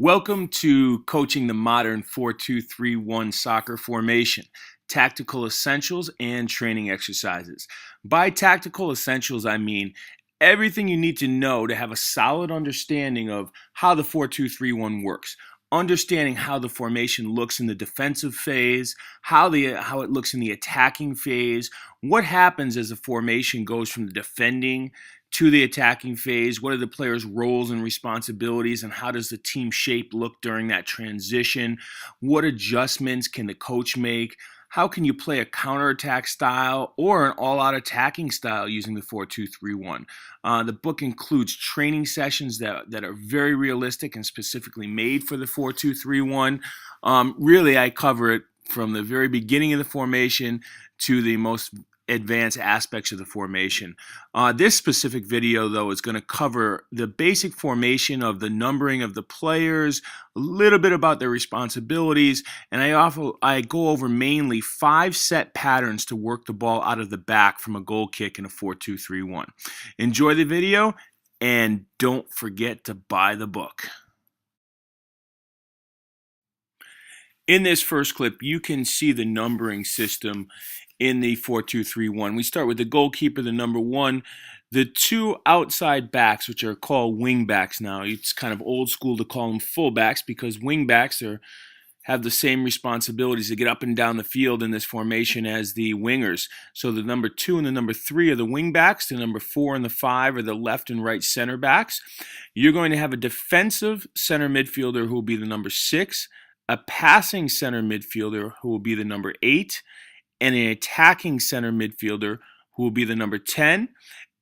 Welcome to Coaching the Modern 4-2-3-1 Soccer Formation, Tactical Essentials and Training Exercises. By Tactical Essentials, I mean everything you need to know to have a solid understanding of how the 4-2-3-1 works. Understanding how the formation looks in the defensive phase, how it looks in the attacking phase, what happens as the formation goes from the defending to the attacking phase, what are the players' roles and responsibilities, and how does the team shape look during that transition? What adjustments can the coach make? How can you play a counterattack style or an all-out attacking style using the 4-2-3-1? The book includes training sessions that are very realistic and specifically made for the 4-2-3-1. Really, I cover it from the very beginning of the formation to the most advanced aspects of the formation. This specific video, though, is going to cover the basic formation of the numbering of the players, a little bit about their responsibilities, and I go over mainly 5 set patterns to work the ball out of the back from a goal kick in a 4-2-3-1. Enjoy the video, and don't forget to buy the book. In this first clip, you can see the numbering system in the 4-2-3-1. We start with the goalkeeper, the number 1, the 2 outside backs, which are called wing backs now. It's kind of old school to call them fullbacks because wing backs have the same responsibilities to get up and down the field in this formation as the wingers. So the number 2 and the number 3 are the wing backs. The number 4 and the 5 are the left and right center backs. You're going to have a defensive center midfielder who will be the number 6, a passing center midfielder who will be the number 8, and an attacking center midfielder who will be the number 10,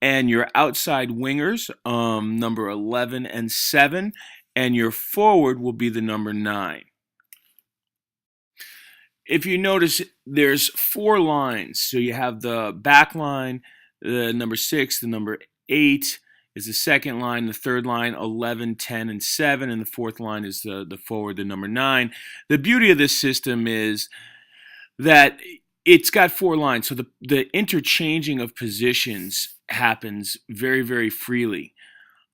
and your outside wingers, number 11 and 7, and your forward will be the number 9. If you notice, there's 4 lines. So you have the back line, the number 6, the number 8 is the second line, the third line, 11, 10, and 7, and the fourth line is the forward, the number 9. The beauty of this system is that it's got 4 lines, so the interchanging of positions happens very, very freely.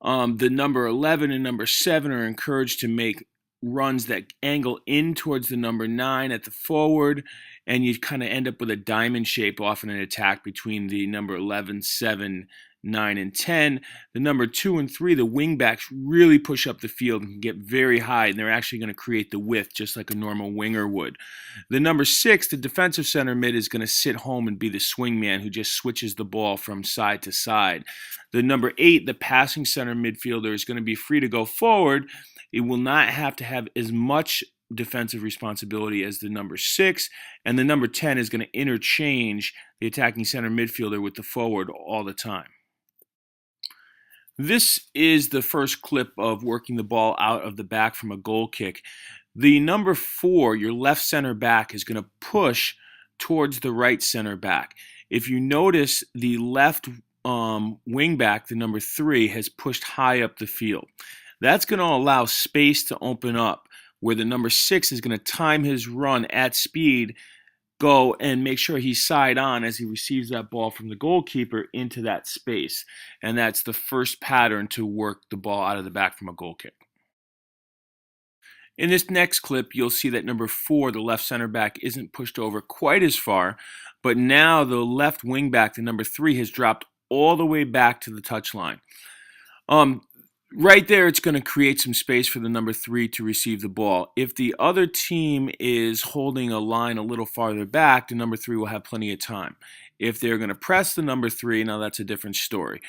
The number 11 and number 7 are encouraged to make runs that angle in towards the number 9 at the forward, and you kind of end up with a diamond shape off in an attack between the number 11, 7, 9, and 10. The number 2 and 3, the wing backs, really push up the field and can get very high, and they're actually going to create the width just like a normal winger would. The number 6, the defensive center mid, is going to sit home and be the swing man who just switches the ball from side to side. The number 8, the passing center midfielder, is going to be free to go forward. It will not have to have as much defensive responsibility as the number 6, and the number 10 is going to interchange the attacking center midfielder with the forward all the time. This is the first clip of working the ball out of the back from a goal kick. The number 4, your left center back, is going to push towards the right center back. If you notice, the left wing back, the number 3, has pushed high up the field. That's going to allow space to open up, where the number 6 is going to time his run at speed, go and make sure he's side on as he receives that ball from the goalkeeper into that space. And that's the first pattern to work the ball out of the back from a goal kick. In this next clip, you'll see that number 4, the left center back, isn't pushed over quite as far, but now the left wing back, the number 3, has dropped all the way back to the touchline. Right there, it's going to create some space for the number 3 to receive the ball. If the other team is holding a line a little farther back, the number 3 will have plenty of time. If they're going to press the number 3, now that's a different story.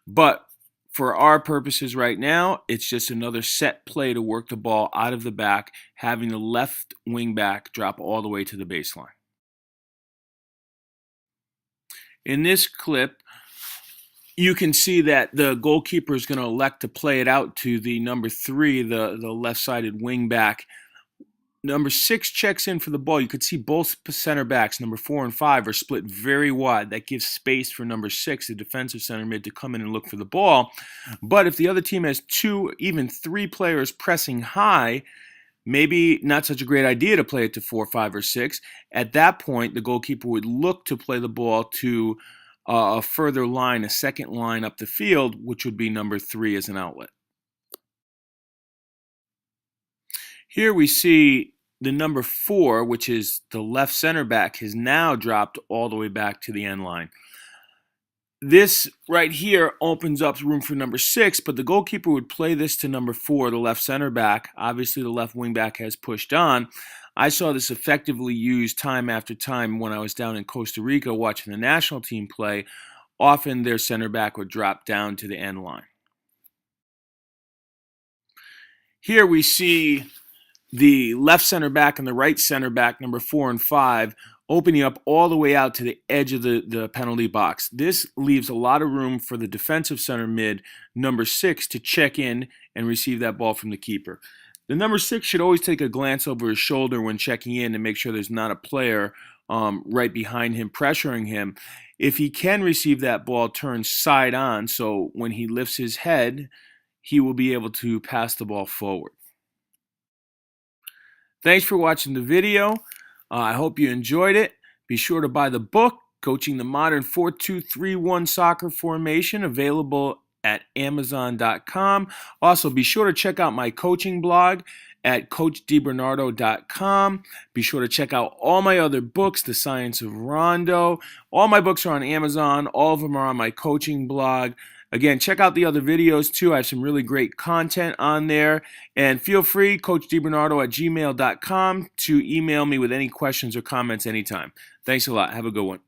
But for our purposes right now, it's just another set play to work the ball out of the back, having the left wing back drop all the way to the baseline. In this clip, you can see that the goalkeeper is going to elect to play it out to the number 3, the left-sided wing back. Number 6 checks in for the ball. You could see both center backs, number 4 and 5, are split very wide. That gives space for number 6, the defensive center mid, to come in and look for the ball. But if the other team has 2, even 3 players pressing high, maybe not such a great idea to play it to 4, 5, or 6. At that point, the goalkeeper would look to play the ball to a further line, a second line up the field, which would be number 3 as an outlet. Here we see the number 4, which is the left center back, has now dropped all the way back to the end line. This right here opens up room for number 6, but the goalkeeper would play this to number 4, the left center back. Obviously, the left wing back has pushed on. I saw this effectively used time after time when I was down in Costa Rica watching the national team play. Often their center back would drop down to the end line. Here we see the left center back and the right center back, number 4 and 5, opening up all the way out to the edge of the penalty box. This leaves a lot of room for the defensive center mid, number 6, to check in and receive that ball from the keeper. The number 6 should always take a glance over his shoulder when checking in to make sure there's not a player right behind him pressuring him. If he can receive that ball turned side on, so when he lifts his head, he will be able to pass the ball forward. Thanks for watching the video. I hope you enjoyed it. Be sure to buy the book, Coaching the Modern 4-2-3-1 Soccer Formation, available at Amazon.com. Also, be sure to check out my coaching blog at CoachDiBernardo.com. Be sure to check out all my other books, The Science of Rondo. All my books are on Amazon. All of them are on my coaching blog. Again, check out the other videos too. I have some really great content on there. And feel free, CoachDiBernardo@gmail.com, to email me with any questions or comments anytime. Thanks a lot. Have a good one.